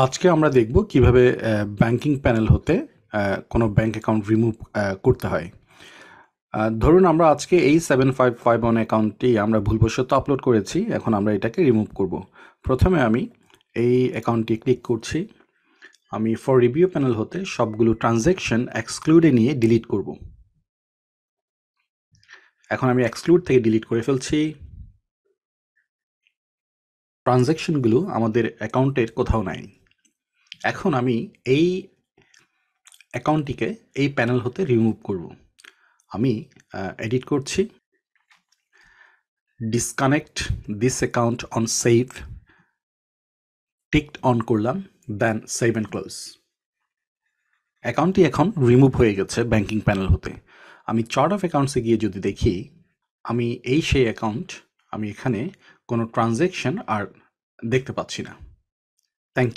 আজকে আমরা দেখব কিভাবে ব্যাংকিং প্যানেল হতে কোনো ব্যাংক অ্যাকাউন্ট রিমুভ করতে হয়। ধরুন আমরা আজকে এই 7551 অ্যাকাউন্টটি আমরা ভুলবশত আপলোড করেছি। এখন আমরা এটাকে রিমুভ করব। প্রথমে আমি এই অ্যাকাউন্টটি ক্লিক করছি। আমি ফর রিভিউ প্যানেল হতে সবগুলো ট্রানজ্যাকশন এক্সক্লুডে নিয়ে ডিলিট করব। এখন আমি এক্সক্লুড থেকে ডিলিট করে ফেলছি। ট্রানজ্যাকশনগুলো আমাদের অ্যাকাউন্টের কোথাও নাই। এখন আমি এই অ্যাকাউন্টটিকে এই প্যানেল হতে রিমুভ করব। আমি এডিট করছি, disconnect this account on save ticked on করলাম, দেন সেভ অ্যান্ড ক্লোজ। অ্যাকাউন্টটি এখন রিমুভ হয়ে গেছে ব্যাংকিং প্যানেল হতে। আমি চার্ট অফ অ্যাকাউন্টসে গিয়ে যদি দেখি, আমি সেই অ্যাকাউন্ট, আমি এখানে কোনো ট্রানজ্যাকশন আর দেখতে পাচ্ছি না। Thank you.